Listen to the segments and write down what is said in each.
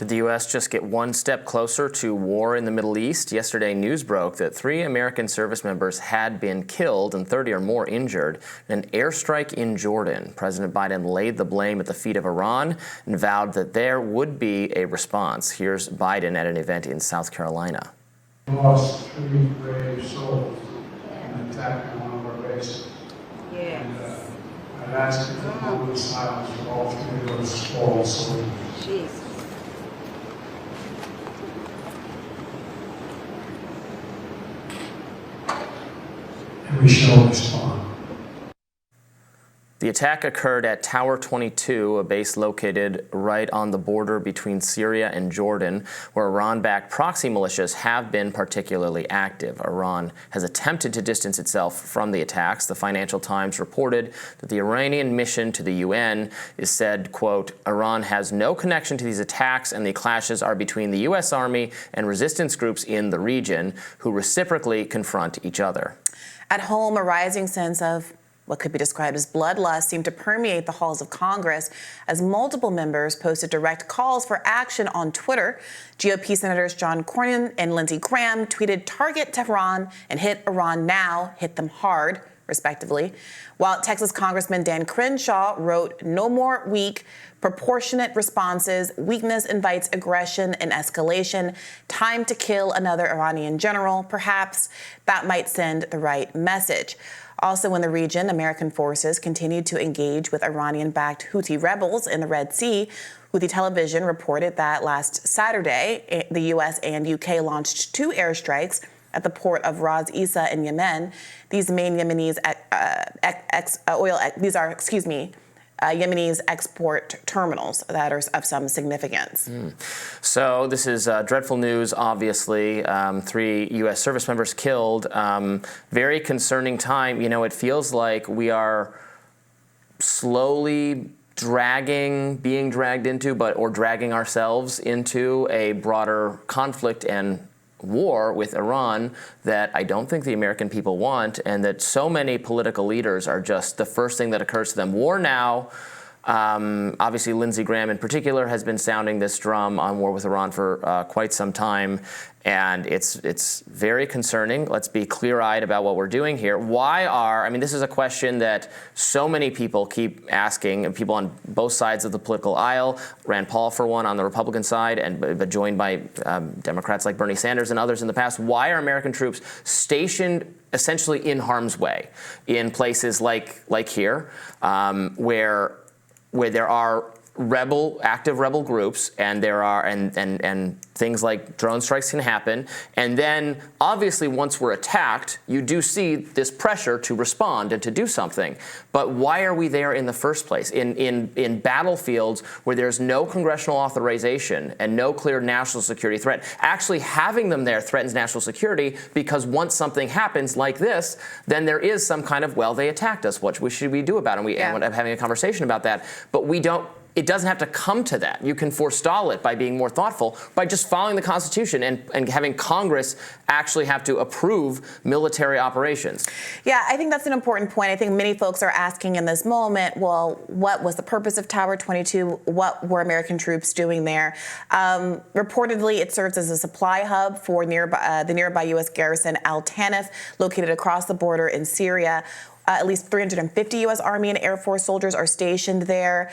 Did the U.S. just get one step closer to war in the Middle East? Yesterday, news broke that 3 American service members had been killed and 30 or more injured in an airstrike in Jordan. President Biden laid the blame at the feet of Iran and vowed that there would be a response. Here's Biden at an event in South Carolina. We lost 3 brave souls in an attack on one of our bases. And I'd ask you for a moment of silence for all 3 of those fallen soldiers. Jesus. And we shall respond. The attack occurred at Tower 22, a base located right on the border between Syria and Jordan, where Iran-backed proxy militias have been particularly active. Iran has attempted to distance itself from the attacks. The Financial Times reported that the Iranian mission to the UN is said, quote, Iran has no connection to these attacks and the clashes are between the U.S. Army and resistance groups in the region who reciprocally confront each other. At home, a rising sense of what could be described as bloodlust seemed to permeate the halls of Congress as multiple members posted direct calls for action on Twitter. GOP Senators John Cornyn and Lindsey tweeted, "Target Tehran and hit Iran now, hit them hard," respectively, while Texas Congressman Dan Crenshaw wrote, "No more weak, proportionate responses. Weakness invites aggression and escalation. Time to kill another Iranian general. Perhaps that might send the right message." Also in the region, American forces continued to engage with Iranian-backed Houthi rebels in the Red Sea. Houthi television reported that last Saturday, the U.S. and U.K. launched 2 airstrikes at the port of Ras Isa in Yemen. These main Yemenis Yemenis export terminals that are of some significance. So this is dreadful news, obviously. 3 U.S. service members killed. Very concerning time. You know, it feels like we are slowly being dragged into, or dragging ourselves into a broader conflict and war with Iran that I don't think the American people want, and that so many political leaders are just the first thing that occurs to them. War now. Obviously, Lindsey Graham in particular has been sounding this drum on war with Iran for quite some time, and it's very concerning. Let's be clear-eyed about what we're doing here. This is a question that so many people keep asking, and people on both sides of the political aisle, Rand Paul for one on the Republican side, but joined by Democrats like Bernie Sanders and others in the past. Why are American troops stationed essentially in harm's way in places like here, where there are active rebel groups, and there are and things like drone strikes can happen, and then obviously once we're attacked, you do see this pressure to respond and to do something. But why are we there in the first place? In battlefields where there's no congressional authorization and no clear national security threat, actually having them there threatens national security, because once something happens like this, then there is some kind of, well, they attacked us, what should we do about it? And we end up having a conversation about that, but we don't. It doesn't have to come to that. You can forestall it by being more thoughtful, by just following the Constitution and having Congress actually have to approve military operations. Yeah, I think that's an important point. I think many folks are asking in this moment, well, what was the purpose of Tower 22? What were American troops doing there? Reportedly, it serves as a supply hub for the nearby U.S. garrison Al Tanif, located across the border in Syria. At least 350 U.S. Army and Air Force soldiers are stationed there.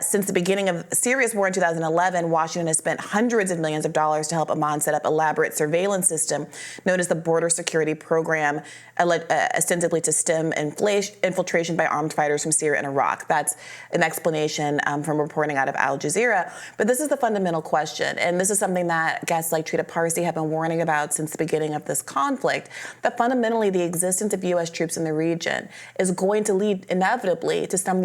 Since the beginning of Syria's war in 2011, Washington has spent hundreds of millions of dollars to help Amman set up an elaborate surveillance system known as the Border Security Program, ostensibly to stem infiltration by armed fighters from Syria and Iraq. That's an explanation from reporting out of Al Jazeera. But this is the fundamental question, and this is something that guests like Trita Parsi have been warning about since the beginning of this conflict, that fundamentally the existence of U.S. troops in the region is going to lead inevitably to some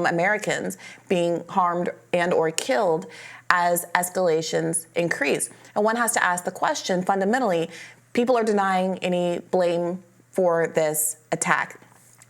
Americans being harmed and or killed as escalations increase. And one has to ask the question, fundamentally, people are denying any blame for this attack.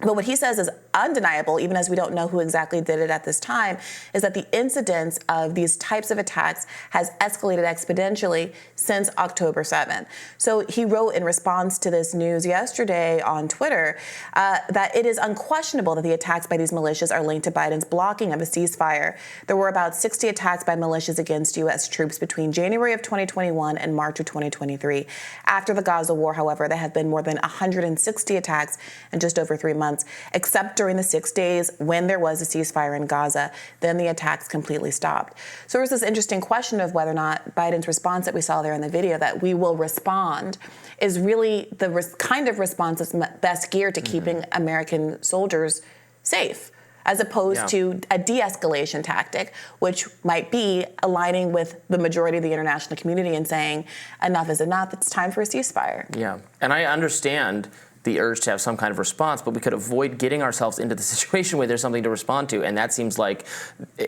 But what he says is undeniable, even as we don't know who exactly did it at this time, is that the incidence of these types of attacks has escalated exponentially since October 7th. So he wrote in response to this news yesterday on Twitter that it is unquestionable that the attacks by these militias are linked to Biden's blocking of a ceasefire. There were about 60 attacks by militias against U.S. troops between January of 2021 and March of 2023. After the Gaza war, however, there have been more than 160 attacks in just over 3 months. Except during the 6 days when there was a ceasefire in Gaza, then the attacks completely stopped. So there's this interesting question of whether or not Biden's response that we saw there in the video, that we will respond, is really the kind of response that's best geared to keeping American soldiers safe, as opposed to a de-escalation tactic, which might be aligning with the majority of the international community and saying, enough is enough, it's time for a ceasefire. Yeah, and I understand the urge to have some kind of response, but we could avoid getting ourselves into the situation where there's something to respond to, and that seems like,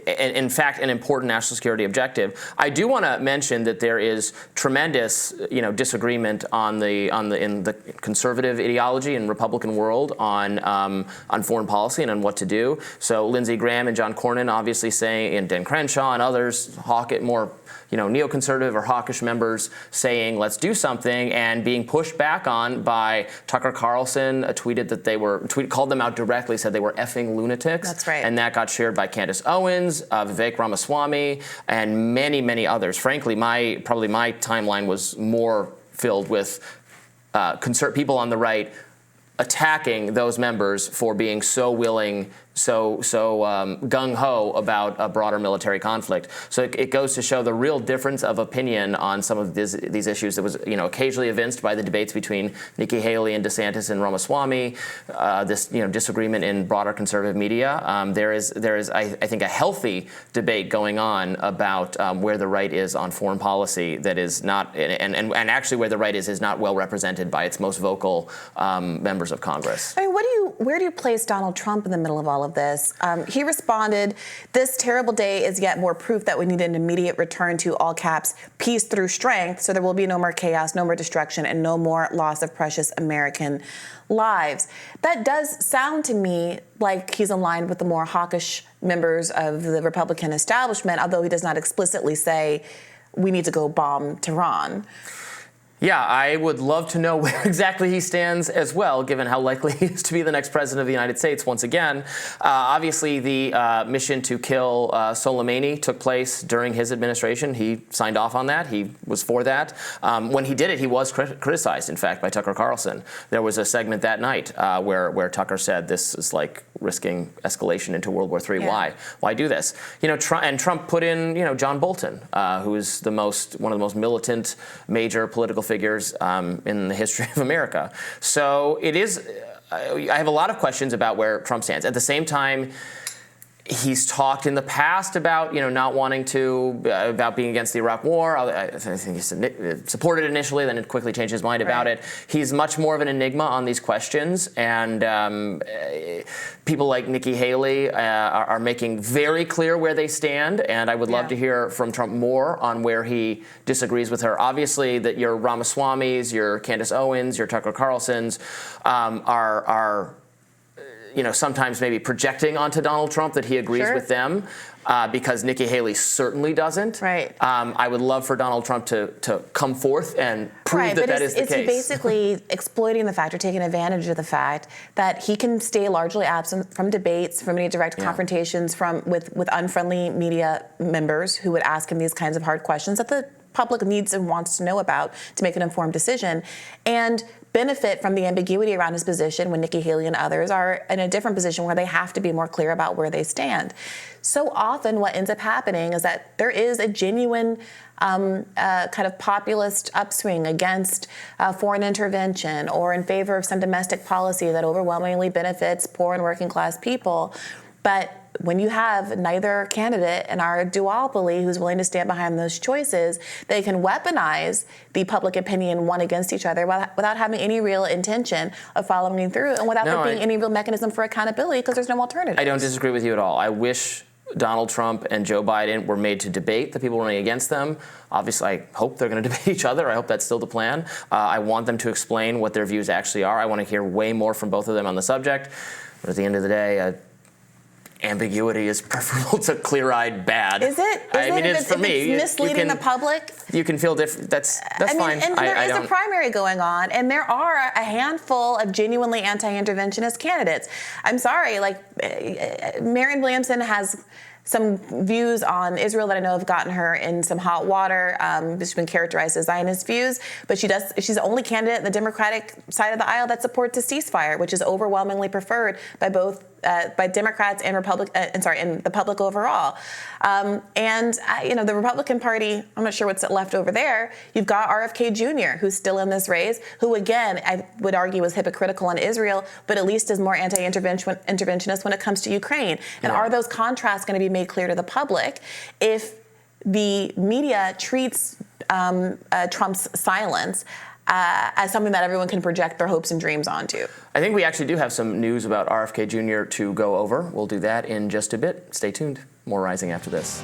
in fact, an important national security objective. I do want to mention that there is tremendous, disagreement in the conservative ideology and Republican world on foreign policy and on what to do. So Lindsey Graham and John Cornyn obviously saying, and Dan Crenshaw and others, more neoconservative or hawkish members saying, let's do something, and being pushed back on by Tucker Carlson, tweeted that called them out directly, said they were effing lunatics. That's right. And that got shared by Candace Owens, Vivek Ramaswamy, and many, many others. Frankly, probably my timeline was more filled with people on the right attacking those members for being so willing, so gung-ho about a broader military conflict. So it goes to show the real difference of opinion on some of these issues that was occasionally evinced by the debates between Nikki Haley and DeSantis and Ramaswamy. This disagreement in broader conservative media. There is I think a healthy debate going on about where the right is on foreign policy that is not, and actually where the right is not well represented by its most vocal members of Congress. I mean, where do you place Donald Trump in the middle of all of this? He responded, "This terrible day is yet more proof that we need an immediate return to, all caps, peace through strength, so there will be no more chaos, no more destruction, and no more loss of precious American lives." That does sound to me like he's aligned with the more hawkish members of the Republican establishment, although he does not explicitly say we need to go bomb Tehran. Yeah, I would love to know where exactly he stands as well, given how likely he is to be the next president of the United States once again. Obviously, the mission to kill Soleimani took place during his administration. He signed off on that. He was for that. When he did it, he was criticized, in fact, by Tucker Carlson. There was a segment that night where Tucker said this is like risking escalation into World War III. Yeah. Why do this? Trump put in John Bolton, who is one of the most militant major political figures in the history of America. So it is. I have a lot of questions about where Trump stands. At the same time, he's talked in the past about not wanting to about being against the Iraq War. I think he supported it initially, then quickly changed his mind about it. He's much more of an enigma on these questions, and people like Nikki Haley are making very clear where they stand. And I would love to hear from Trump more on where he disagrees with her. Obviously, that your Ramaswamys, your Candace Owens, your Tucker Carlsons are sometimes maybe projecting onto Donald Trump that he agrees with them, because Nikki Haley certainly doesn't. Right. I would love for Donald Trump to come forth and prove that is the case. It's basically exploiting the fact or taking advantage of the fact that he can stay largely absent from debates, from any direct confrontations with unfriendly media members who would ask him these kinds of hard questions that the public needs and wants to know about to make an informed decision, and benefit from the ambiguity around his position when Nikki Haley and others are in a different position where they have to be more clear about where they stand. So often what ends up happening is that there is a genuine kind of populist upswing against foreign intervention or in favor of some domestic policy that overwhelmingly benefits poor and working class people. But when you have neither candidate in our duopoly who's willing to stand behind those choices, they can weaponize the public opinion one against each other without having any real intention of following through and without there being any real mechanism for accountability, because there's no alternative. I don't disagree with you at all. I wish Donald Trump and Joe Biden were made to debate the people running against them. Obviously, I hope they're going to debate each other. I hope that's still the plan. I want them to explain what their views actually are. I want to hear way more from both of them on the subject. But at the end of the day, ambiguity is preferable to clear-eyed bad. Is it? I mean, it's for me. It's misleading the public. You can feel different. That's fine. And there is a primary going on, and there are a handful of genuinely anti-interventionist candidates. I'm sorry, like Marianne Williamson has some views on Israel that I know have gotten her in some hot water. She's been characterized as Zionist views, but she's the only candidate in the Democratic side of the aisle that supports a ceasefire, which is overwhelmingly preferred by both by Democrats and and the public overall. The Republican Party, I'm not sure what's left over there. You've got RFK Jr., who's still in this race, who again I would argue was hypocritical on Israel, but at least is more anti-interventionist when it comes to Ukraine. And are those contrasts going to be made clear to the public if the media treats Trump's silence as something that everyone can project their hopes and dreams onto? I think we actually do have some news about RFK Jr. to go over. We'll do that in just a bit. Stay tuned. More Rising after this.